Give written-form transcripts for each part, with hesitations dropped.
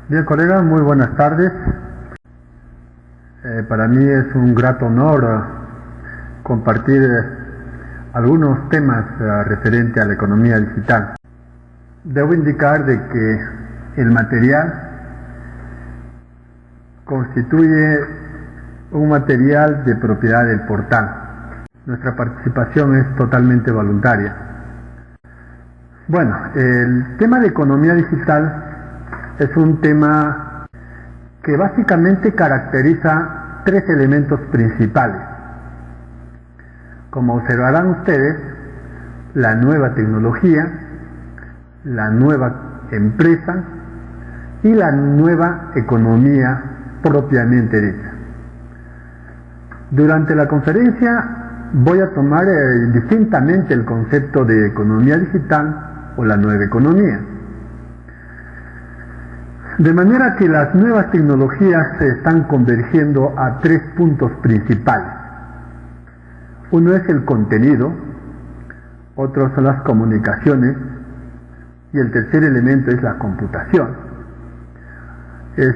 Bien, colega, muy buenas tardes. Para mí es un grato honor compartir algunos temas referentes a la economía digital. Debo indicar de que el material constituye un material de propiedad del portal. Nuestra participación es totalmente voluntaria. Bueno, el tema de economía digital es un tema que básicamente caracteriza tres elementos principales. Como observarán ustedes, la nueva tecnología, la nueva empresa y la nueva economía propiamente dicha. Durante la conferencia voy a tomar distintamente el concepto de economía digital o la nueva economía. De manera que las nuevas tecnologías se están convergiendo a tres puntos principales. Uno es el contenido, otro son las comunicaciones y el tercer elemento es la computación.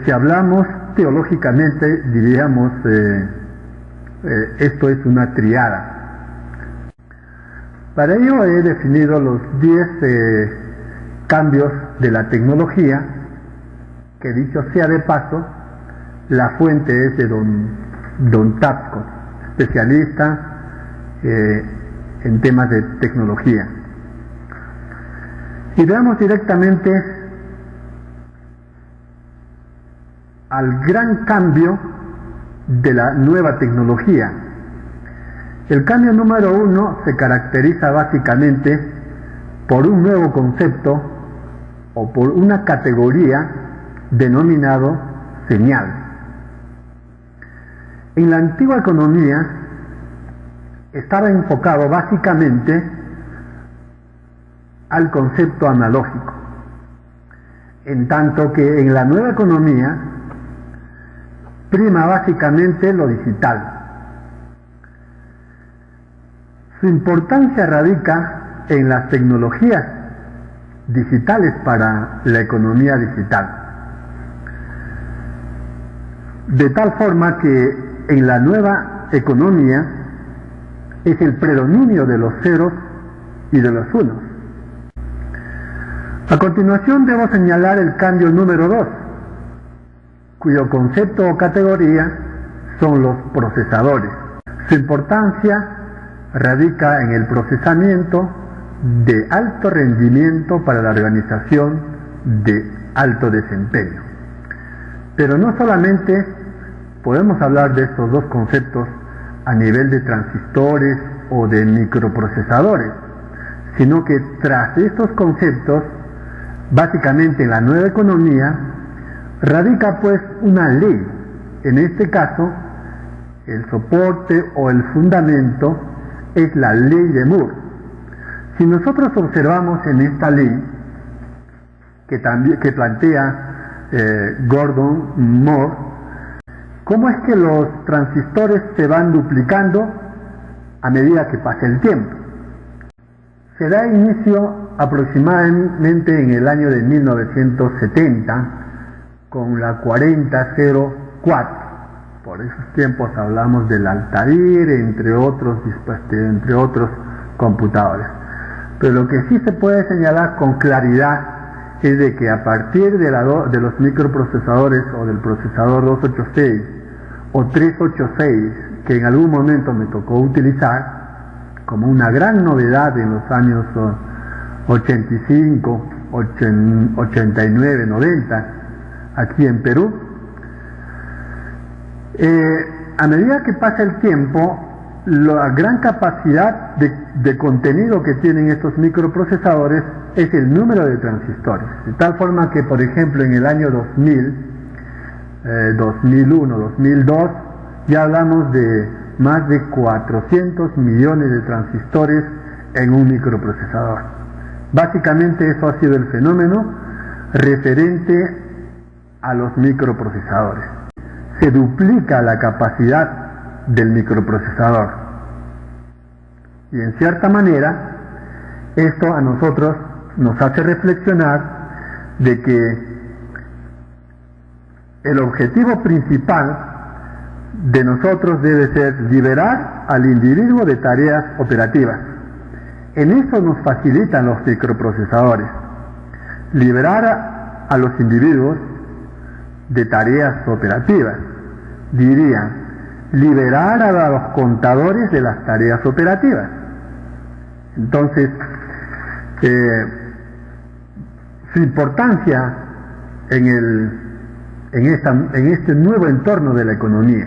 Si hablamos teológicamente, diríamos esto es una triada. Para ello he definido los 10 cambios de la tecnología, que dicho sea de paso, la fuente es de don Tapscott, especialista en temas de tecnología. Y veamos directamente al gran cambio de la nueva tecnología. El cambio número 1 se caracteriza básicamente por un nuevo concepto o por una categoría denominado señal. En la antigua economía estaba enfocado básicamente al concepto analógico, en tanto que en la nueva economía prima básicamente lo digital. Su importancia radica en las tecnologías digitales para la economía digital. De tal forma que en la nueva economía es el predominio de los ceros y de los unos. A continuación debo señalar el cambio número 2, cuyo concepto o categoría son los procesadores. Su importancia radica en el procesamiento de alto rendimiento para la organización de alto desempeño. Pero no solamente podemos hablar de estos dos conceptos a nivel de transistores o de microprocesadores, sino que tras estos conceptos, básicamente en la nueva economía, radica pues una ley. En este caso, el soporte o el fundamento es la ley de Moore. Si nosotros observamos en esta ley que plantea Gordon Moore, cómo es que los transistores se van duplicando a medida que pasa el tiempo. Se da inicio aproximadamente en el año de 1970 con la 4004. Por esos tiempos hablamos del Altair, entre otros computadores. Pero lo que sí se puede señalar con claridad es de que a partir de los microprocesadores o del procesador 286 o 386, que en algún momento me tocó utilizar como una gran novedad en los años 85, 89, 90, aquí en Perú, a medida que pasa el tiempo, la gran capacidad de contenido que tienen estos microprocesadores es el número de transistores, de tal forma que, por ejemplo, en el año 2000, 2001, 2002, ya hablamos de más de 400 millones de transistores en un microprocesador. Básicamente eso ha sido el fenómeno referente a los microprocesadores. Se duplica la capacidad del microprocesador. Y en cierta manera, esto a nosotros nos hace reflexionar de que el objetivo principal de nosotros debe ser liberar al individuo de tareas operativas. En eso nos facilitan los microprocesadores. Liberar a los individuos de tareas operativas. Dirían, liberar a los contadores de las tareas operativas. Entonces, su importancia en este nuevo entorno de la economía.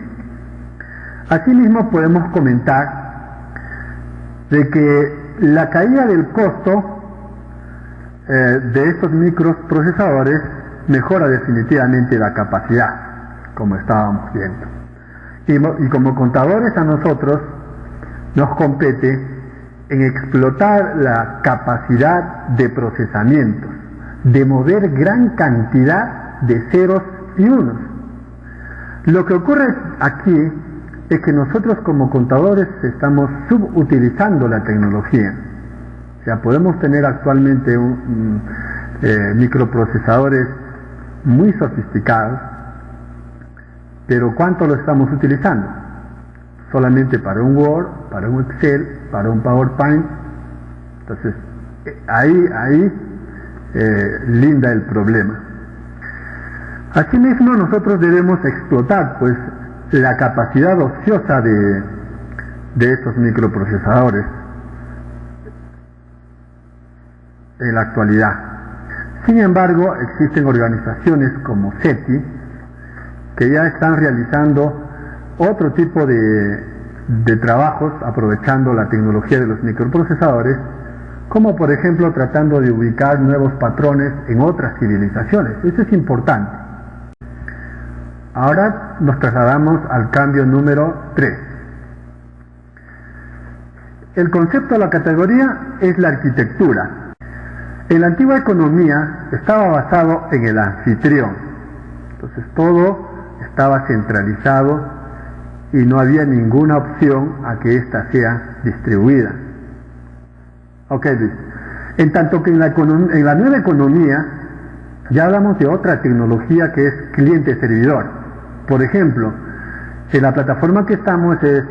Asimismo, podemos comentar de que la caída del costo de estos microprocesadores mejora definitivamente la capacidad, como estábamos viendo. Y como contadores a nosotros nos compete en explotar la capacidad de procesamiento, de mover gran cantidad de ceros y unos. Lo que ocurre aquí es que nosotros como contadores estamos subutilizando la tecnología. O sea, podemos tener actualmente microprocesadores muy sofisticados, pero ¿cuánto lo estamos utilizando? Solamente para un Word, para un Excel, para un PowerPoint. Entonces, ahí linda el problema. Asimismo, nosotros debemos explotar pues la capacidad ociosa de estos microprocesadores en la actualidad. Sin embargo, existen organizaciones como SETI que ya están realizando otro tipo de trabajos aprovechando la tecnología de los microprocesadores, como por ejemplo tratando de ubicar nuevos patrones en otras civilizaciones. Eso es importante. Ahora nos trasladamos al cambio número 3. El concepto de la categoría es la arquitectura. En la antigua economía estaba basado en el anfitrión. Entonces todo estaba centralizado y no había ninguna opción a que ésta sea distribuida. Ok, Luis. En tanto que en la nueva economía ya hablamos de otra tecnología que es cliente-servidor. Por ejemplo, en la plataforma que estamos es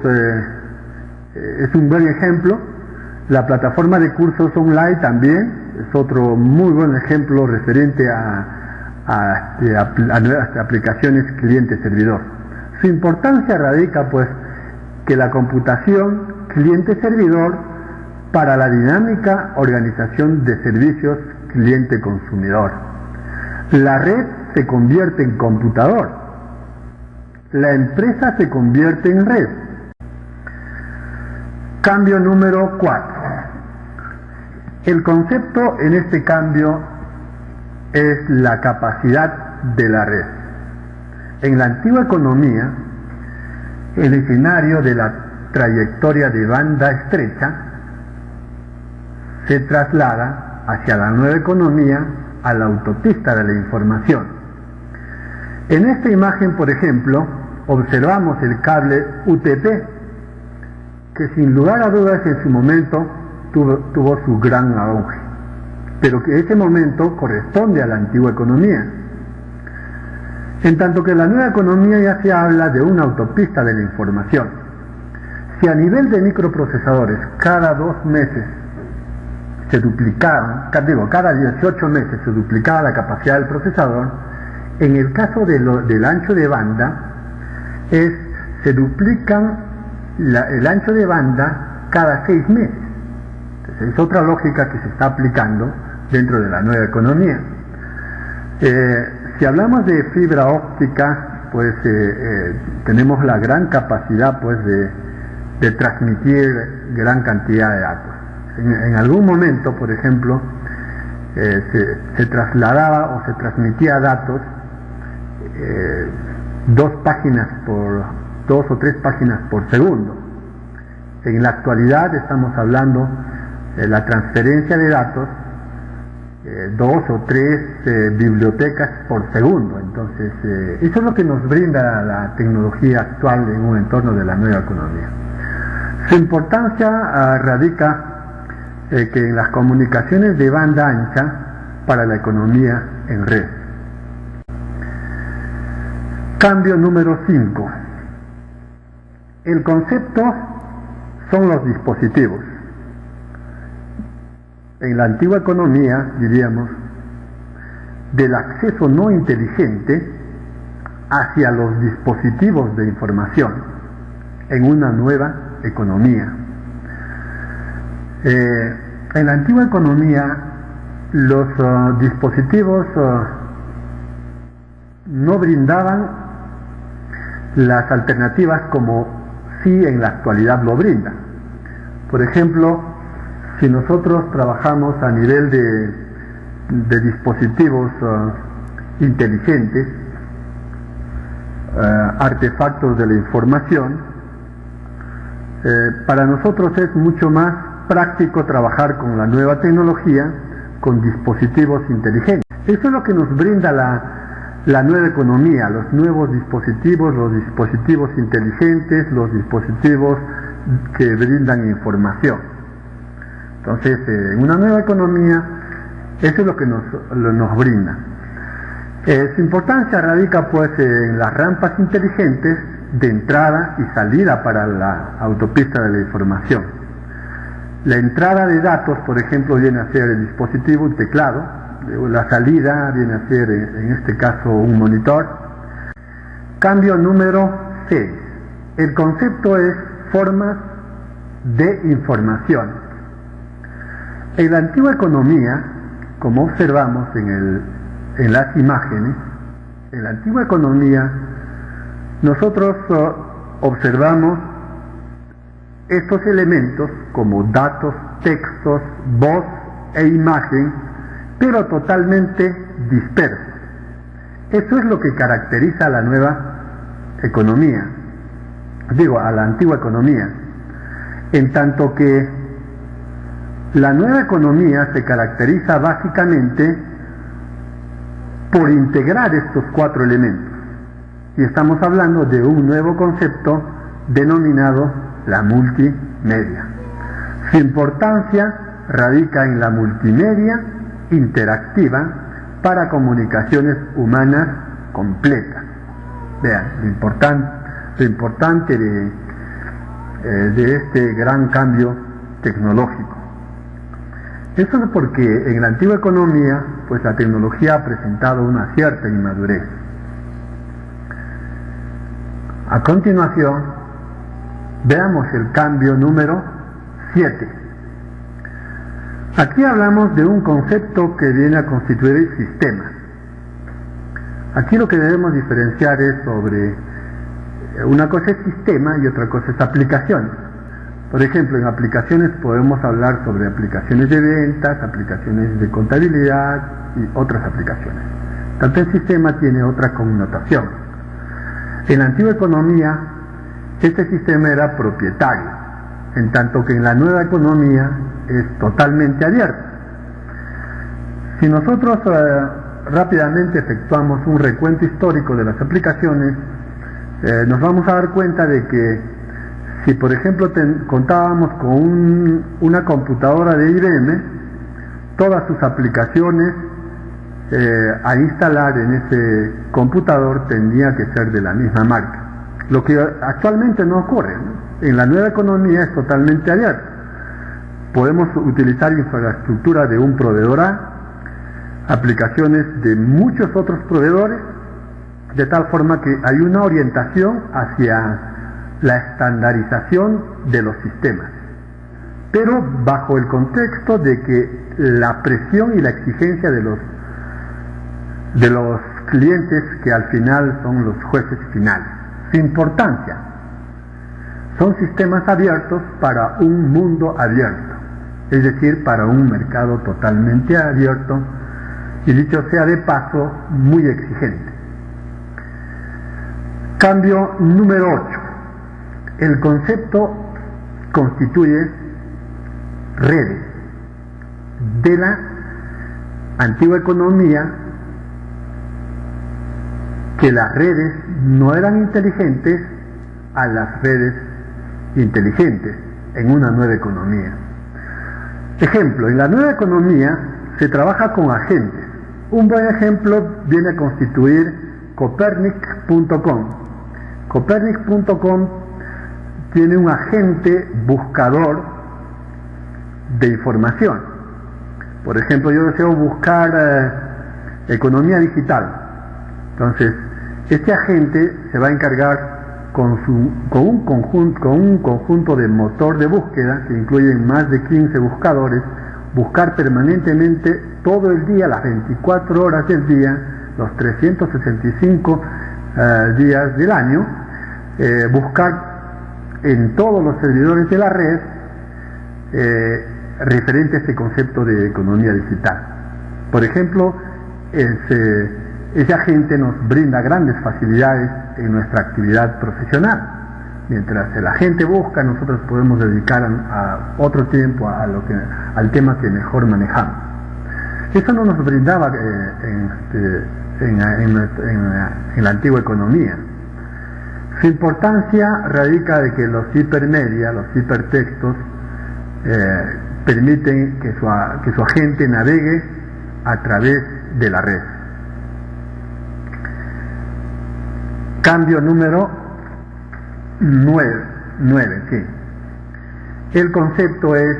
un buen ejemplo. La plataforma de cursos online también es otro muy buen ejemplo referente a nuevas aplicaciones cliente-servidor. Su importancia radica pues que la computación cliente-servidor para la dinámica organización de servicios cliente-consumidor. La red se convierte en computador. La empresa se convierte en red. Cambio número 4. El concepto en este cambio es la capacidad de la red. En la antigua economía, el escenario de la trayectoria de banda estrecha se traslada hacia la nueva economía a la autopista de la información. En esta imagen, por ejemplo, observamos el cable UTP, que sin lugar a dudas en su momento tuvo su gran auge, pero que ese momento corresponde a la antigua economía. En tanto que en la nueva economía ya se habla de una autopista de la información. Si a nivel de microprocesadores cada 2 meses se duplicaban, cada 18 meses se duplicaba la capacidad del procesador, en el caso del ancho de banda, se duplican el ancho de banda cada 6 meses. Entonces, es otra lógica que se está aplicando dentro de la nueva economía. Si hablamos de fibra óptica, pues tenemos la gran capacidad pues de transmitir gran cantidad de datos. En algún momento, por ejemplo, se trasladaba o se transmitía datos 2 o 3 páginas por segundo. En la actualidad estamos hablando de la transferencia de datos 2 o 3 bibliotecas por segundo. Entonces, eso es lo que nos brinda la tecnología actual en un entorno de la nueva economía. Su importancia radica que en las comunicaciones de banda ancha para la economía en red. Cambio número 5. El concepto son los dispositivos. En la antigua economía, diríamos, del acceso no inteligente hacia los dispositivos de información en una nueva economía. En la antigua economía, los dispositivos no brindaban las alternativas como sí en la actualidad lo brindan. Por ejemplo, si nosotros trabajamos a nivel de dispositivos inteligentes, artefactos de la información, para nosotros es mucho más práctico trabajar con la nueva tecnología, con dispositivos inteligentes. Eso es lo que nos brinda la nueva economía, los nuevos dispositivos, los dispositivos inteligentes, los dispositivos que brindan información. Entonces, en una nueva economía, eso es lo que nos brinda. Su importancia radica pues en las rampas inteligentes de entrada y salida para la autopista de la información. La entrada de datos, por ejemplo, viene a ser el dispositivo, un teclado. La salida viene a ser, en este caso, un monitor. Cambio número 6. El concepto es formas de información. En la antigua economía, como observamos en las imágenes, en la antigua economía, nosotros observamos estos elementos como datos, textos, voz e imagen, pero totalmente dispersos. Eso es lo que caracteriza a la nueva economía, a la antigua economía, en tanto que la nueva economía se caracteriza básicamente por integrar estos 4 elementos, y estamos hablando de un nuevo concepto denominado la multimedia. Su importancia radica en la multimedia interactiva para comunicaciones humanas completas. Vean, lo importante de este gran cambio tecnológico. Eso es porque en la antigua economía, pues la tecnología ha presentado una cierta inmadurez. A continuación, veamos el cambio número 7. Aquí hablamos de un concepto que viene a constituir sistemas. Aquí lo que debemos diferenciar es sobre una cosa es sistema y otra cosa es aplicaciones. Por ejemplo, en aplicaciones podemos hablar sobre aplicaciones de ventas, aplicaciones de contabilidad y otras aplicaciones. Tanto el sistema tiene otra connotación. En la antigua economía, este sistema era propietario, en tanto que en la nueva economía es totalmente abierto. Si nosotros rápidamente efectuamos un recuento histórico de las aplicaciones, nos vamos a dar cuenta de que si por ejemplo contábamos con una computadora de IBM, todas sus aplicaciones a instalar en ese computador tendría que ser de la misma marca, lo que actualmente no ocurre, ¿no? En la nueva economía es totalmente abierto. Podemos utilizar infraestructura de un proveedor A, aplicaciones de muchos otros proveedores, de tal forma que hay una orientación hacia la estandarización de los sistemas, pero bajo el contexto de que la presión y la exigencia de los clientes, que al final son los jueces finales. Su importancia: son sistemas abiertos para un mundo abierto, es decir, para un mercado totalmente abierto, y dicho sea de paso, muy exigente. Cambio número 8. El concepto constituye redes. De la antigua economía, que las redes no eran inteligentes, a las redes inteligentes en una nueva economía. Ejemplo, en la nueva economía se trabaja con agentes. Un buen ejemplo viene a constituir Copernic.com. Copernic.com tiene un agente buscador de información. Por ejemplo, yo deseo buscar economía digital. Entonces, este agente se va a encargar con un conjunto de motor de búsqueda que incluyen más de 15 buscadores, buscar permanentemente todo el día, las 24 horas del día, los 365 días del año, buscar en todos los servidores de la red referente a este concepto de economía digital. Por ejemplo, ese agente nos brinda grandes facilidades en nuestra actividad profesional. Mientras el agente busca, nosotros podemos dedicar a otro tiempo al tema que mejor manejamos. Eso no nos brindaba en la antigua economía. Su importancia radica de que los hipermedia, los hipertextos, permiten que su agente navegue a través de la red. Cambio número 9, sí. El concepto es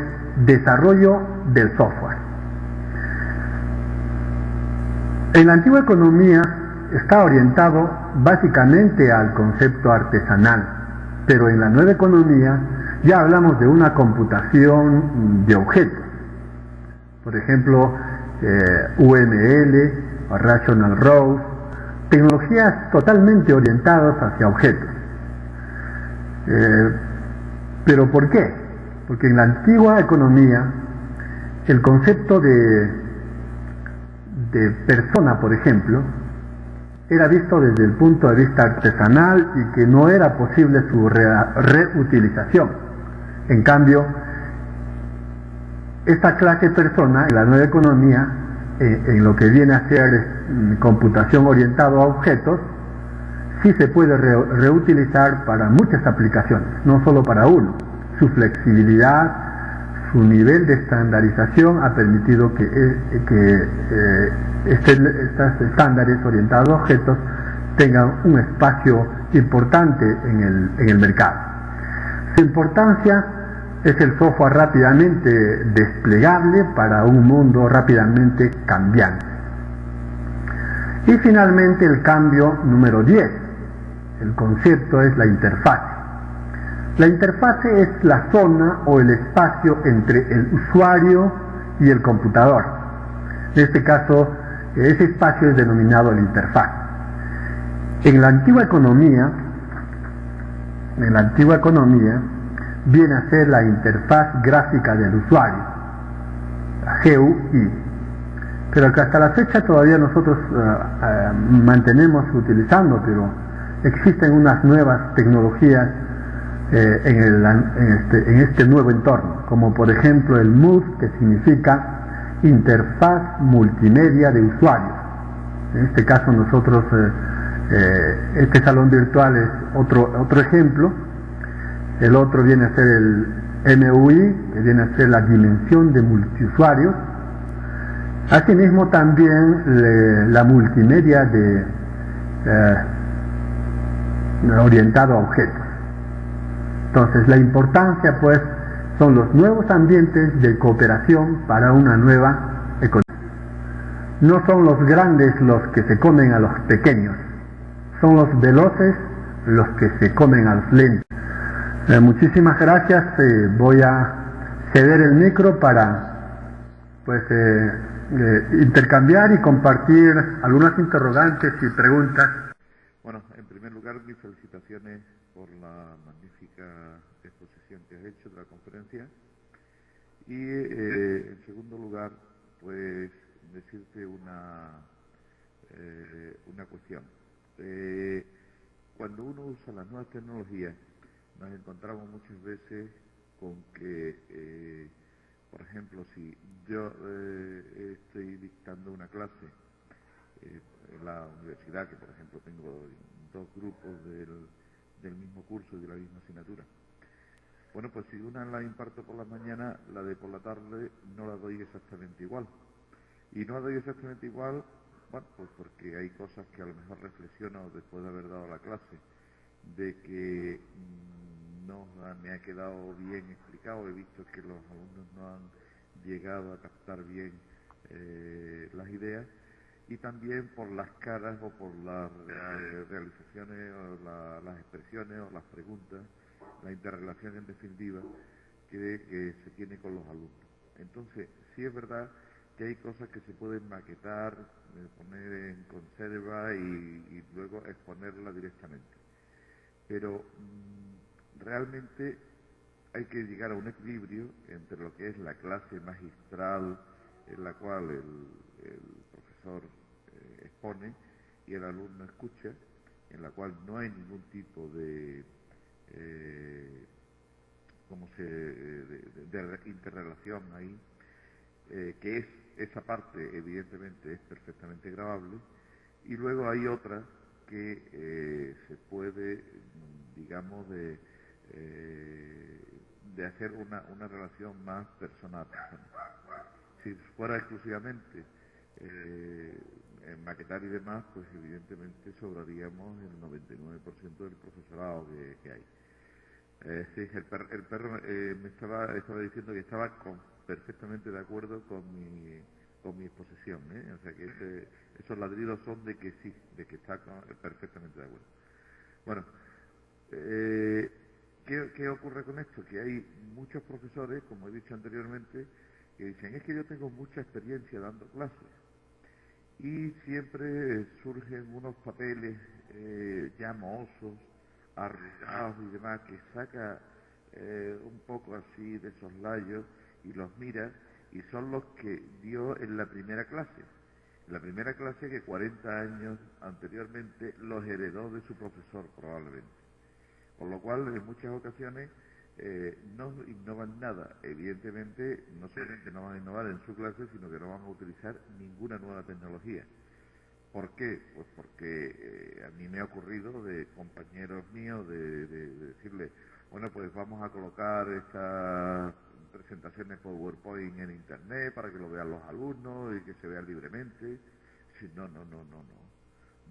desarrollo del software. En la antigua economía está orientado básicamente al concepto artesanal, pero en la nueva economía ya hablamos de una computación de objetos. Por ejemplo, UML, o Rational Rows, tecnologías totalmente orientadas hacia objetos. ¿Pero por qué? Porque en la antigua economía el concepto de persona, por ejemplo, era visto desde el punto de vista artesanal y que no era posible su reutilización. En cambio, esta clase de persona en la nueva economía, en lo que viene a ser computación orientada a objetos, sí se puede reutilizar para muchas aplicaciones, no solo para uno. Su flexibilidad, su nivel de estandarización ha permitido que estos estándares orientados a objetos tengan un espacio importante en el mercado. Su importancia es el software rápidamente desplegable para un mundo rápidamente cambiante. Y finalmente el cambio número 10. El concepto es la interfaz. La interfase es la zona o el espacio entre el usuario y el computador. En este caso, ese espacio es denominado la interfaz. En la antigua economía viene a ser la interfaz gráfica del usuario, la GUI. Pero que hasta la fecha todavía nosotros mantenemos utilizando, pero existen unas nuevas tecnologías en este nuevo entorno, como por ejemplo el MUD, que significa Interfaz Multimedia de Usuarios. En este caso nosotros, este salón virtual es otro ejemplo. El otro viene a ser el MUI, que viene a ser la dimensión de multiusuarios. Asimismo también la multimedia orientado a objetos. Entonces la importancia pues son los nuevos ambientes de cooperación para una nueva economía. No son los grandes los que se comen a los pequeños, son los veloces los que se comen a los lentos. Muchísimas gracias, voy a ceder el micro para intercambiar y compartir algunas interrogantes y preguntas. Bueno, en primer lugar, mis felicitaciones por la magnífica exposición que has hecho de la conferencia. Y en segundo lugar, pues decirte una cuestión. Cuando uno usa las nuevas tecnologías, nos encontramos muchas veces con que, por ejemplo, si yo estoy dictando una clase en la universidad, que por ejemplo tengo dos grupos del mismo curso y de la misma asignatura, bueno, pues si una la imparto por la mañana, la de por la tarde no la doy exactamente igual. Y no la doy exactamente igual Bueno, pues porque hay cosas que a lo mejor reflexiono después de haber dado la clase, de que no me ha quedado bien explicado, he visto que los alumnos no han llegado a captar bien las ideas, y también por las caras o por las realizaciones o las expresiones o las preguntas, la interrelación en definitiva que se tiene con los alumnos. Entonces, sí es verdad que hay cosas que se pueden maquetar, poner en conserva y luego exponerla directamente. Pero realmente hay que llegar a un equilibrio entre lo que es la clase magistral, en la cual el profesor expone y el alumno escucha, en la cual no hay ningún tipo de interrelación ahí, que es esa parte evidentemente es perfectamente grabable, y luego hay otra que se puede, digamos, de hacer una relación más personal. Si fuera exclusivamente en maquetar y demás, pues evidentemente sobraríamos el 99% del profesorado que hay. Sí, el perro me estaba diciendo que estaba perfectamente de acuerdo con mi exposición, ¿eh? O sea que esos ladridos son de que sí, de que está perfectamente de acuerdo. Bueno, ¿qué ocurre con esto? Que hay muchos profesores, como he dicho anteriormente, que dicen, es que yo tengo mucha experiencia dando clases, y siempre surgen unos papeles ya mohosos, arrugados y demás, que saca un poco así de soslayo y los mira, y son los que dio en la primera clase. La primera clase que 40 años anteriormente los heredó de su profesor probablemente. Por lo cual en muchas ocasiones no innovan nada. Evidentemente no solamente no van a innovar en su clase, sino que no van a utilizar ninguna nueva tecnología. ¿Por qué? Pues porque a mí me ha ocurrido de compañeros míos de decirle, bueno, pues vamos a colocar estas presentaciones PowerPoint en Internet para que lo vean los alumnos y que se vean libremente. Sí, no,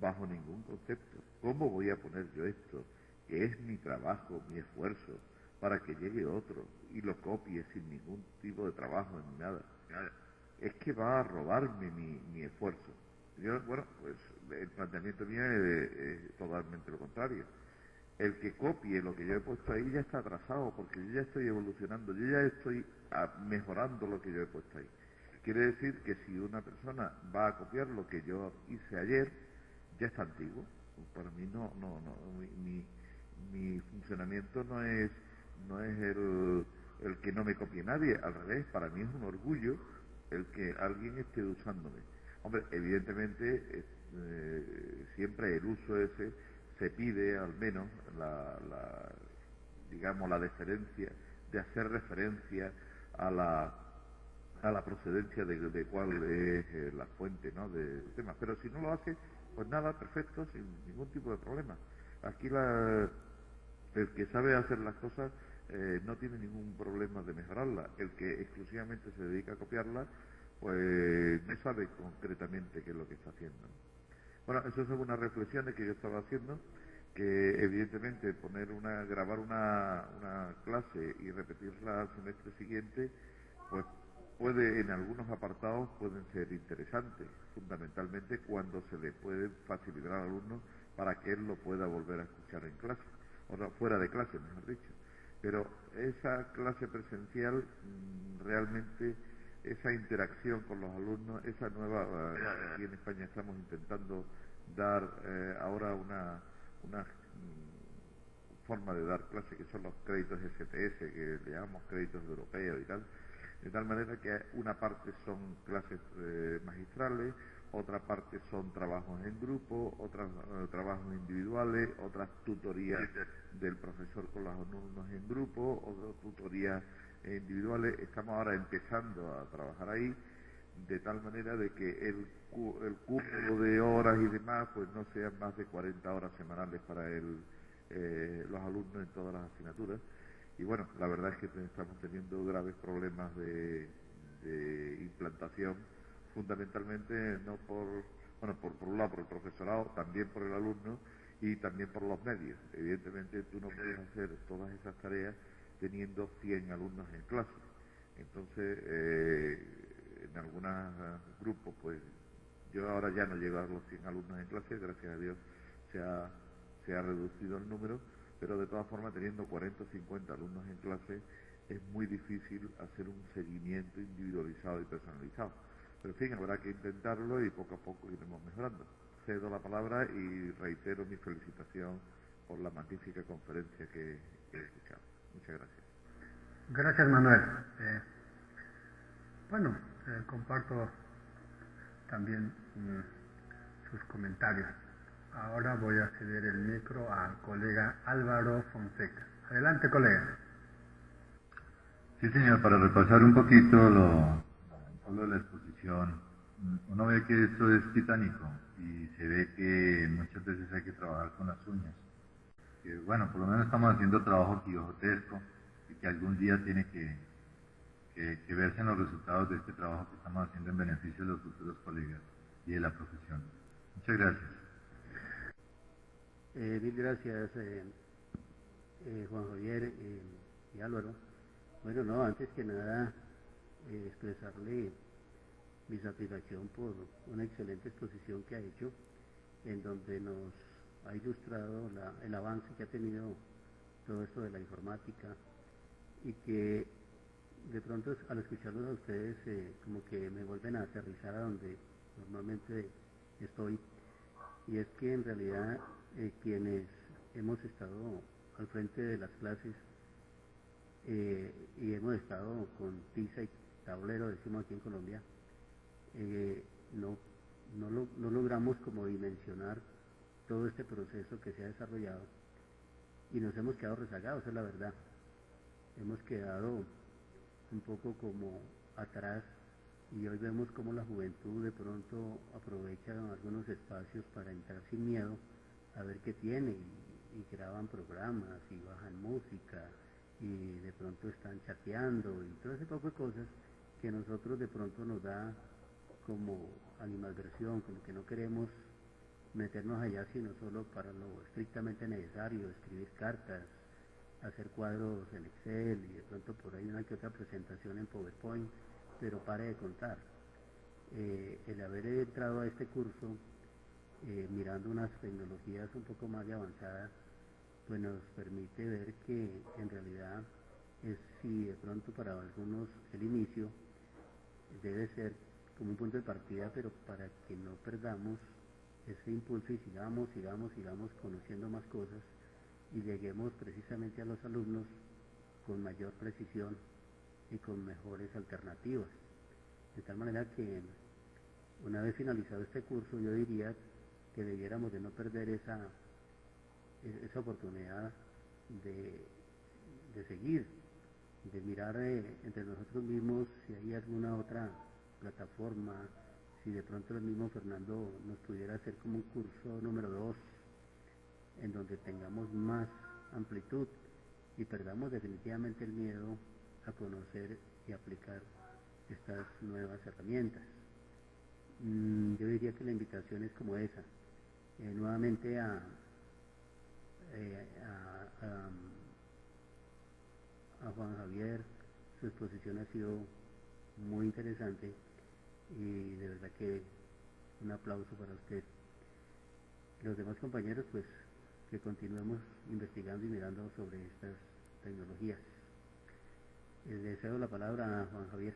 bajo ningún concepto. ¿Cómo voy a poner yo esto, que es mi trabajo, mi esfuerzo, para que llegue otro y lo copie sin ningún tipo de trabajo ni nada? Es que va a robarme mi esfuerzo. Yo, bueno, pues el planteamiento mío es totalmente lo contrario. El que copie lo que yo he puesto ahí ya está atrasado, porque yo ya estoy evolucionando, yo ya estoy mejorando lo que yo he puesto ahí. Quiere decir que si una persona va a copiar lo que yo hice ayer, ya está antiguo. Para mí mi funcionamiento no es el que no me copie nadie, al revés, para mí es un orgullo el que alguien esté usándome. Hombre, evidentemente siempre el uso ese se pide al menos digamos la deferencia de hacer referencia a la procedencia de cuál es la fuente, ¿no?, del tema. Pero si no lo hace, pues nada, perfecto, sin ningún tipo de problema. Aquí el que sabe hacer las cosas no tiene ningún problema de mejorarla. El que exclusivamente se dedica a copiarla, pues no sabe concretamente qué es lo que está haciendo. Bueno, esas son unas reflexiones que yo estaba haciendo, que evidentemente grabar una clase y repetirla al semestre siguiente, pues puede, en algunos apartados pueden ser interesantes, fundamentalmente cuando se le puede facilitar al alumno para que él lo pueda volver a escuchar en clase, o no, fuera de clase, mejor dicho. Pero esa clase presencial, realmente, esa interacción con los alumnos, esa nueva, aquí en España estamos intentando dar ahora una forma de dar clase, que son los créditos STS, que le llamamos créditos europeos y tal, de tal manera que una parte son clases magistrales, otra parte son trabajos en grupo, otras trabajos individuales, otras tutorías del profesor con los alumnos en grupo, otras tutorías individuales. Estamos ahora empezando a trabajar ahí, de tal manera de que el curso de horas y demás pues no sean más de 40 horas semanales para los alumnos en todas las asignaturas. Y bueno, la verdad es que estamos teniendo graves problemas de implantación, fundamentalmente no bueno, por un lado por el profesorado, también por el alumno y también por los medios. Evidentemente tú no puedes hacer todas esas tareas teniendo 100 alumnos en clase. Entonces, en algunos grupos, pues yo ahora ya no llego a los 100 alumnos en clase, gracias a Dios se ha reducido el número, pero de todas formas teniendo 40 o 50 alumnos en clase es muy difícil hacer un seguimiento individualizado y personalizado. Pero en fin, habrá que intentarlo y poco a poco iremos mejorando. Cedo la palabra y reitero mi felicitación por la magnífica conferencia que he escuchado. Muchas gracias. Gracias, Manuel. Comparto también sus comentarios. Ahora voy a ceder el micro al colega Álvaro Fonseca. Adelante, colega. Sí, señor, para repasar un poquito solo de la exposición, uno ve que esto es titánico y se ve que muchas veces hay que trabajar con las uñas. Que, bueno, por lo menos estamos haciendo trabajo quijotesco y que algún día tiene que verse en los resultados de este trabajo que estamos haciendo en beneficio de los futuros colegas y de la profesión. Muchas gracias. Mil gracias, Juan Javier y Álvaro. Bueno, no, antes que nada, expresarle mi satisfacción por una excelente exposición que ha hecho, en donde nos ha ilustrado el avance que ha tenido todo esto de la informática y que de pronto al escucharlos a ustedes como que me vuelven a aterrizar a donde normalmente estoy, y es que en realidad quienes hemos estado al frente de las clases y hemos estado con tiza y tablero, decimos aquí en Colombia, no logramos como dimensionar todo este proceso que se ha desarrollado y nos hemos quedado rezagados, es la verdad. Hemos quedado un poco como atrás y hoy vemos como la juventud de pronto aprovecha algunos espacios para entrar sin miedo a ver qué tiene y graban programas y bajan música y de pronto están chateando y todo ese tipo de cosas que nosotros de pronto nos da como animadversión, como que no queremos meternos allá sino solo para lo estrictamente necesario, escribir cartas, hacer cuadros en Excel y de pronto por ahí una que otra presentación en PowerPoint, pero pare de contar. El haber entrado a este curso mirando unas tecnologías un poco más de avanzadas, pues nos permite ver que en realidad es, si de pronto para algunos el inicio debe ser como un punto de partida, pero para que no perdamos ese impulso y sigamos conociendo más cosas y lleguemos precisamente a los alumnos con mayor precisión y con mejores alternativas. De tal manera que una vez finalizado este curso yo diría que debiéramos de no perder esa oportunidad de seguir, de mirar entre nosotros mismos si hay alguna otra plataforma, si de pronto el mismo Fernando nos pudiera hacer como un curso número 2 en donde tengamos más amplitud y perdamos definitivamente el miedo a conocer y aplicar estas nuevas herramientas. Yo diría que la invitación es como esa, nuevamente a Juan Javier. Su exposición ha sido muy interesante y de verdad que un aplauso para usted. Los demás compañeros, pues que continuemos investigando y mirando sobre estas tecnologías. Le cedo la palabra a Juan Javier.